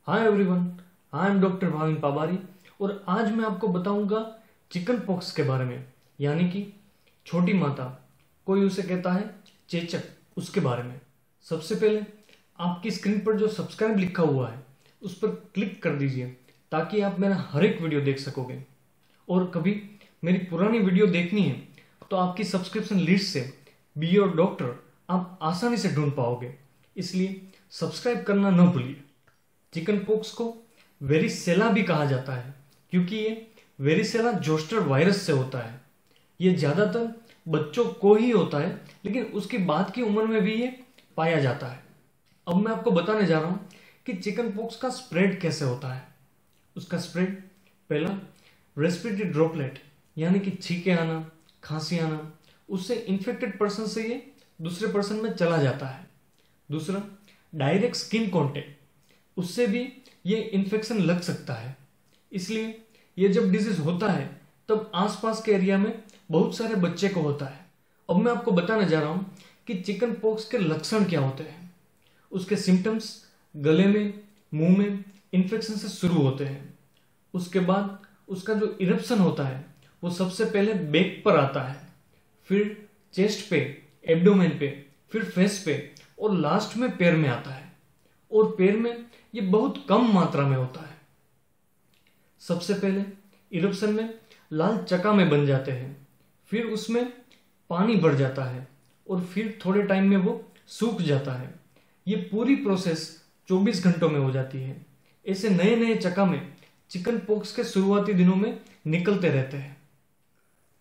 Hi everyone, I am doctor Bhavin Pabari और आज मैं आपको बताऊंगा चिकन पॉक्स के बारे में, यानी कि छोटी माता, कोई उसे कहता है चेचक, उसके बारे में। सबसे पहले आपकी स्क्रीन पर जो सब्सक्राइब लिखा हुआ है उस पर क्लिक कर दीजिए ताकि आप मेरा हर एक वीडियो देख सकोगे। और कभी मेरी पुरानी वीडियो देखनी है तो आपकी सब्सक्रिप्शन लिस्ट से बी योर डॉक्टर आप आसानी से ढूंढ पाओगे, इसलिए सब्सक्राइब करना न भूलिए। चिकन पॉक्स को वेरिसेला भी कहा जाता है क्योंकि ये वेरिसेला जोस्टर वायरस से होता है। ये ज़्यादातर बच्चों को ही होता है, लेकिन उसकी बाद की उम्र में भी ये पाया जाता है। अब मैं आपको बताने जा रहा हूँ कि चिकन पॉक्स का स्प्रेड कैसे होता है। उसका स्प्रेड, पहला रेस्पिरेटरी ड्रॉपलेट, यानी कि छींके आना, खांसी आना, उससे इन्फेक्टेड पर्सन से ये दूसरे पर्सन में चला जाता है। दूसरा डायरेक्ट स्किन कॉन्टेक्ट, उससे भी ये इन्फेक्शन लग सकता है। इसलिए ये जब डिजीज होता है तब आसपास के एरिया में बहुत सारे बच्चे को होता है। अब मैं आपको बताने जा रहा हूँ कि चिकन पॉक्स के लक्षण क्या होते हैं। उसके सिम्टम्स गले में, मुंह में इन्फेक्शन से शुरू होते हैं। उसके बाद उसका जो इरप्शन होता है वो सबसे पहले बैक पर आता है, फिर चेस्ट पे, एब्डोमेन पे, फिर फेस पे और लास्ट में पैर में आता है। और पैर में ये बहुत कम मात्रा में होता है। सबसे पहले इरप्शन में लाल चका में बन जाते हैं, फिर उसमें पानी भर जाता है और फिर थोड़े टाइम में वो सूख जाता है। ये पूरी प्रोसेस 24 घंटों में हो जाती है। ऐसे नए नए चका में चिकन पॉक्स के शुरुआती दिनों में निकलते रहते हैं।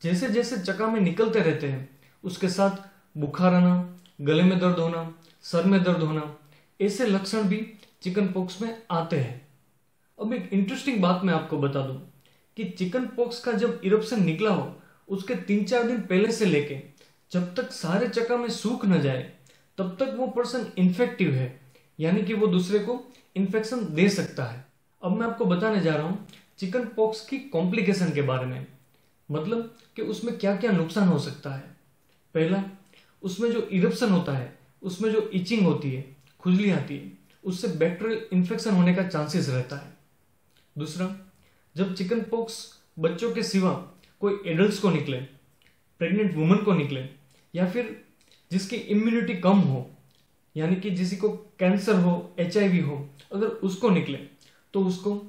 जैसे जैसे चका में निकलते रहते हैं उसके साथ बुखार आना, गले में दर्द होना, सर में दर्द होना, ऐसे लक्षण भी चिकन पॉक्स में आते हैं। अब एक इंटरेस्टिंग बात मैं आपको बता दूं कि चिकन पॉक्स का जब इरप्शन निकला हो उसके 3-4 दिन पहले से लेके जब तक सारे चका में सूख न जाए तब तक वो पर्सन इन्फेक्टिव है, यानी कि वो दूसरे को इन्फेक्शन दे सकता है। अब मैं आपको बताने जा रहा हूं चिकन पॉक्स की कॉम्प्लिकेशन के बारे में, मतलब कि उसमें क्या क्या नुकसान हो सकता है। पहला, उसमें जो इरप्शन होता है उसमें जो इचिंग होती है, खुजली आती है, उससे बैक्टीरियल इन्फेक्शन होने का चांसेस रहता है। दूसरा, जब चिकन पॉक्स बच्चों के सिवा कोई एडल्ट्स को निकले, प्रेग्नेंट वुमन को निकले, या फिर जिसकी इम्यूनिटी कम हो, यानी कि किसी को कैंसर हो, HIV हो, अगर उसको निकले तो उसको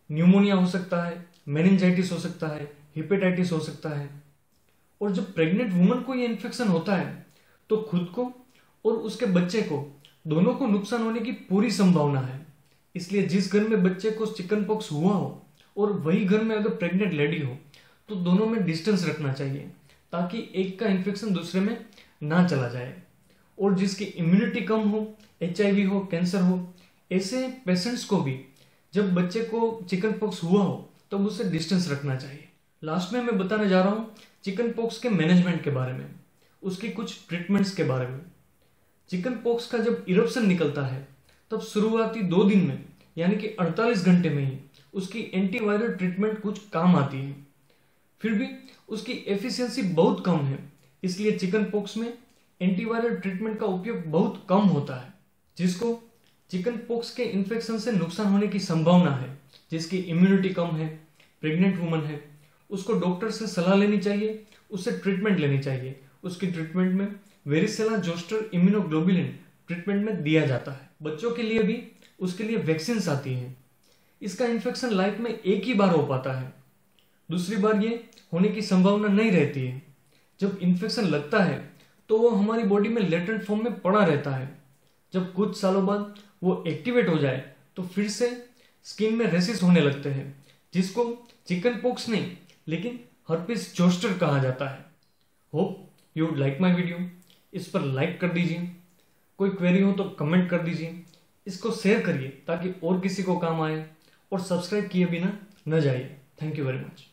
न्यूमोनिया हो सकता है, मेनिंजाइटिस हो सकता है, हेपेटाइटिस हो सकता है। और जब प्रेग्नेंट वुमन को ये इन्फेक्शन होता है तो खुद को और उसके बच्चे को दोनों को नुकसान होने की पूरी संभावना है। इसलिए जिस घर में बच्चे को चिकन पॉक्स हुआ हो और वही घर में अगर प्रेग्नेंट लेडी हो तो दोनों में डिस्टेंस रखना चाहिए ताकि एक का इन्फेक्शन दूसरे में ना चला जाए। और जिसकी इम्यूनिटी कम हो, HIV हो, कैंसर हो, ऐसे पेशेंट्स को भी जब बच्चे को चिकन पॉक्स हुआ हो तब उससे डिस्टेंस रखना चाहिए। लास्ट में मैं बताने जा रहा हूँ चिकन पॉक्स के मैनेजमेंट के बारे में, उसकी कुछ ट्रीटमेंट्स के बारे में। चिकन पॉक्स का जब इरप्शन निकलता है तब शुरुआती 2 दिन में, यानी कि 48 घंटे में ही उसकी एंटीवायरल ट्रीटमेंट कुछ काम आती है। फिर भी उसकी एफिशिएंसी बहुत कम है, इसलिए चिकन पॉक्स में एंटीवायरल ट्रीटमेंट का उपयोग बहुत कम होता है। जिसको चिकन पॉक्स के इन्फेक्शन से नुकसान होने की संभावना है, जिसकी इम्यूनिटी कम है, प्रेग्नेंट वुमन है, उसको डॉक्टर से सलाह लेनी चाहिए, उससे ट्रीटमेंट लेनी चाहिए। उसकी ट्रीटमेंट में वेरिसेला जोस्टर इम्यूनोग्लोबुलिन ट्रीटमेंट में दिया जाता है। बच्चों के लिए भी उसके लिए वैक्सीन्स आती हैं। इसका इन्फेक्शन लाइफ में एक ही बार हो पाता है, दूसरी बार ये होने की संभावना नहीं रहती है। जब इन्फेक्शन लगता है तो वो हमारी बॉडी में लेटेंट फॉर्म में पड़ा रहता है। जब कुछ सालों बाद वो एक्टिवेट हो जाए तो फिर से स्किन में रेसिस होने लगते हैं, जिसको चिकन पॉक्स नहीं लेकिन हर्पिस जोस्टर कहा जाता है। Hope you would like my video. इस पर लाइक कर दीजिए, कोई क्वेरी हो तो कमेंट कर दीजिए, इसको शेयर करिए ताकि और किसी को काम आए, और सब्सक्राइब किए बिना न जाइए। Thank you very much.